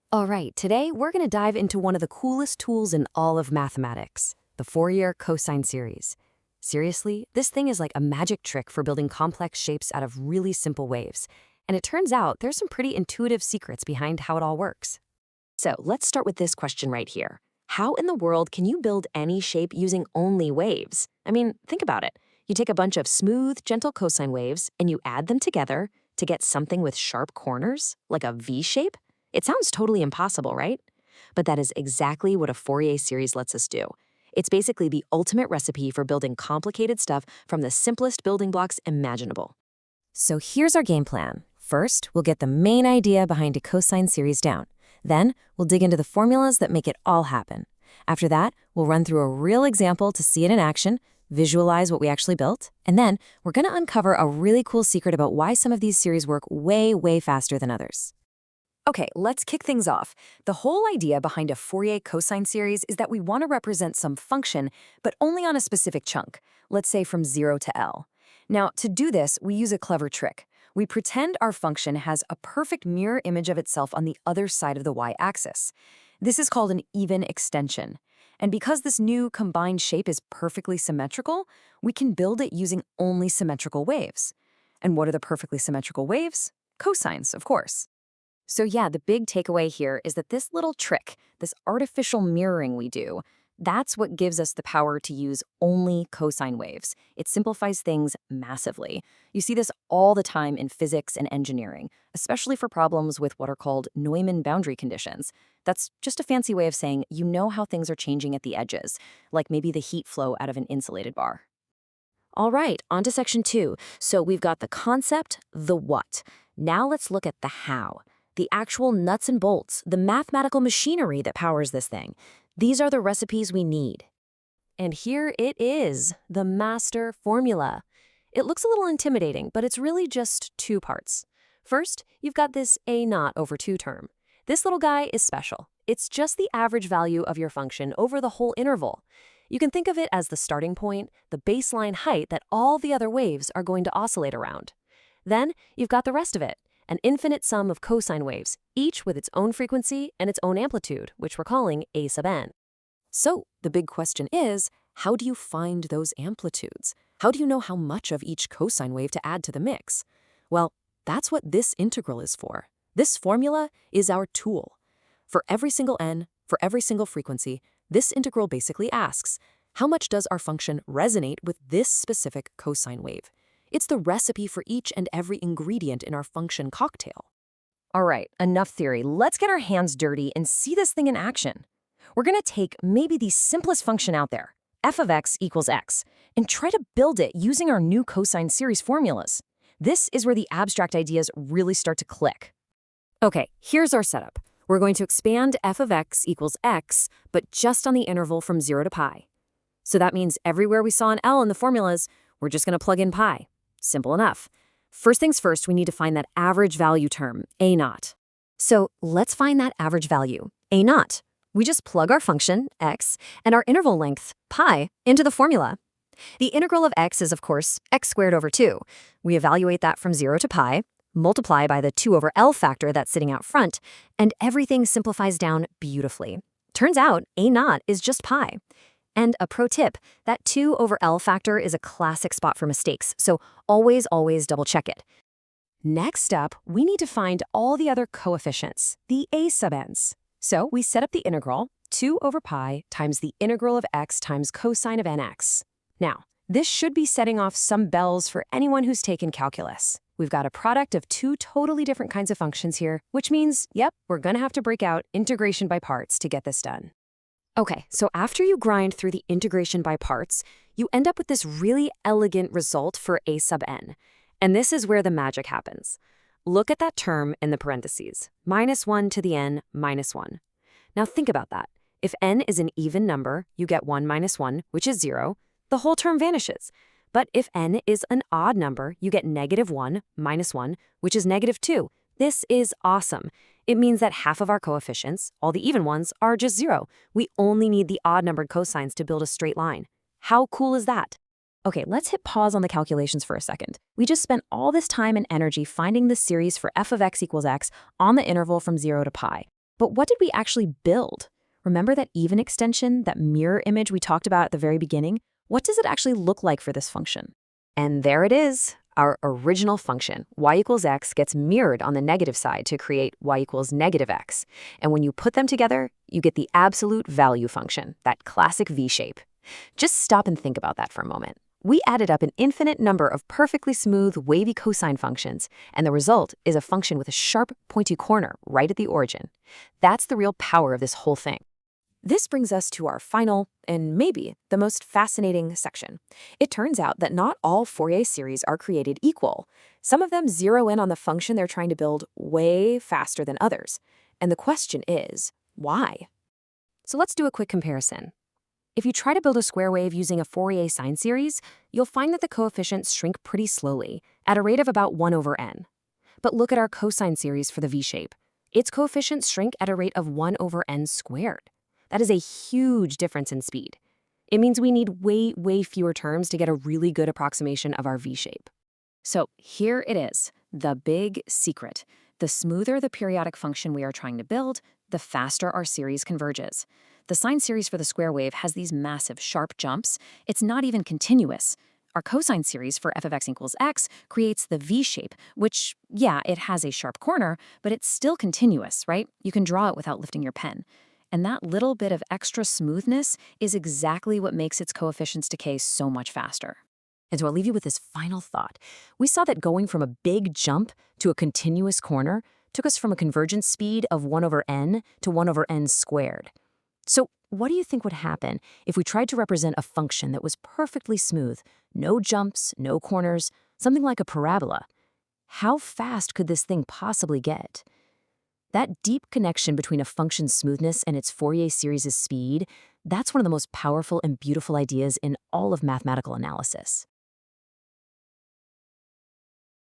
All right, today we're going to dive into one of the coolest tools in all of mathematics, the Fourier Cosine Series. Seriously, this thing is like a magic trick for building complex shapes out of really simple waves. And it turns out there's some pretty intuitive secrets behind how it all works. So let's start with this question right here. How in the world can you build any shape using only waves? I mean, think about it. You take a bunch of smooth, gentle cosine waves and you add them together to get something with sharp corners, like a V shape? It sounds totally impossible, right? But that is exactly what a Fourier series lets us do. It's basically the ultimate recipe for building complicated stuff from the simplest building blocks imaginable. So here's our game plan. First, we'll get the main idea behind a cosine series down. Then, we'll dig into the formulas that make it all happen. After that, we'll run through a real example to see it in action, visualize what we actually built, and then we're going to uncover a really cool secret about why some of these series work way, way faster than others. Okay, let's kick things off. The whole idea behind a Fourier cosine series is that we want to represent some function, but only on a specific chunk, let's say from 0 to L. Now, to do this, we use a clever trick. We pretend our function has a perfect mirror image of itself on the other side of the y-axis. This is called an even extension. And because this new combined shape is perfectly symmetrical, we can build it using only symmetrical waves. And what are the perfectly symmetrical waves? Cosines, of course. So yeah, the big takeaway here is that this little trick, this artificial mirroring we do, that's what gives us the power to use only cosine waves. It simplifies things massively. You see this all the time in physics and engineering, especially for problems with what are called Neumann boundary conditions. That's just a fancy way of saying you know how things are changing at the edges, like maybe the heat flow out of an insulated bar. All right, on to section 2. So we've got the concept, the what. Now let's look at the how. The actual nuts and bolts, the mathematical machinery that powers this thing. These are the recipes we need. And here it is, the master formula. It looks a little intimidating, but it's really just 2 parts. First, you've got this a0 over 2 term. This little guy is special. It's just the average value of your function over the whole interval. You can think of it as the starting point, the baseline height that all the other waves are going to oscillate around. Then, you've got the rest of it. An infinite sum of cosine waves, each with its own frequency and its own amplitude, which we're calling a sub n. So, the big question is, how do you find those amplitudes? How do you know how much of each cosine wave to add to the mix? Well, that's what this integral is for. This formula is our tool. For every single n, for every single frequency, this integral basically asks, how much does our function resonate with this specific cosine wave? It's the recipe for each and every ingredient in our function cocktail. All right, enough theory. Let's get our hands dirty and see this thing in action. We're going to take maybe the simplest function out there, f of x equals x, and try to build it using our new cosine series formulas. This is where the abstract ideas really start to click. Okay, here's our setup. We're going to expand f of x equals x, but just on the interval from 0 to pi. So that means everywhere we saw an L in the formulas, we're just going to plug in pi. Simple enough. First things first, we need to find that average value term, a0. So let's find that average value, a0. We just plug our function, x, and our interval length, pi, into the formula. The integral of x is, of course, x squared over 2. We evaluate that from 0 to pi, multiply by the 2 over L factor that's sitting out front, and everything simplifies down beautifully. Turns out a0 is just pi. And a pro tip, that 2 over L factor is a classic spot for mistakes, so always double check it. Next up, we need to find all the other coefficients, the a sub n's. So we set up the integral, 2 over pi times the integral of x times cosine of nx. Now, this should be setting off some bells for anyone who's taken calculus. We've got a product of 2 totally different kinds of functions here, which means, yep, we're going to have to break out integration by parts to get this done. Okay, so after you grind through the integration by parts, you end up with this really elegant result for a sub n. And this is where the magic happens. Look at that term in the parentheses, -1 to the n minus 1. Now think about that. If n is an even number, you get 1 minus 1, which is 0. The whole term vanishes. But if n is an odd number, you get -1 minus 1, which is -2. This is awesome. It means that half of our coefficients, all the even ones, are just 0. We only need the odd-numbered cosines to build a straight line. How cool is that? Okay, let's hit pause on the calculations for a second. We just spent all this time and energy finding the series for f of x equals x on the interval from 0 to pi. But what did we actually build? Remember that even extension, that mirror image we talked about at the very beginning? What does it actually look like for this function? And there it is, our original function. Y equals x gets mirrored on the negative side to create y equals negative x. And when you put them together, you get the absolute value function, that classic V shape. Just stop and think about that for a moment. We added up an infinite number of perfectly smooth, wavy cosine functions, and the result is a function with a sharp, pointy corner right at the origin. That's the real power of this whole thing. This brings us to our final, and maybe the most fascinating section. It turns out that not all Fourier series are created equal. Some of them zero in on the function they're trying to build way faster than others. And the question is, why? So let's do a quick comparison. If you try to build a square wave using a Fourier sine series, you'll find that the coefficients shrink pretty slowly, at a rate of about 1 over n. But look at our cosine series for the V shape. Its coefficients shrink at a rate of 1 over n squared. That is a huge difference in speed. It means we need way fewer terms to get a really good approximation of our V shape. So here it is, the big secret. The smoother the periodic function we are trying to build, the faster our series converges. The sine series for the square wave has these massive, sharp jumps. It's not even continuous. Our cosine series for f of x equals x creates the V shape, which, yeah, it has a sharp corner, but it's still continuous, right? You can draw it without lifting your pen. And that little bit of extra smoothness is exactly what makes its coefficients decay so much faster. And so I'll leave you with this final thought. We saw that going from a big jump to a continuous corner took us from a convergence speed of 1 over n to 1 over n squared. So what do you think would happen if we tried to represent a function that was perfectly smooth, no jumps, no corners, something like a parabola? How fast could this thing possibly get? That deep connection between a function's smoothness and its Fourier series' speed, that's one of the most powerful and beautiful ideas in all of mathematical analysis.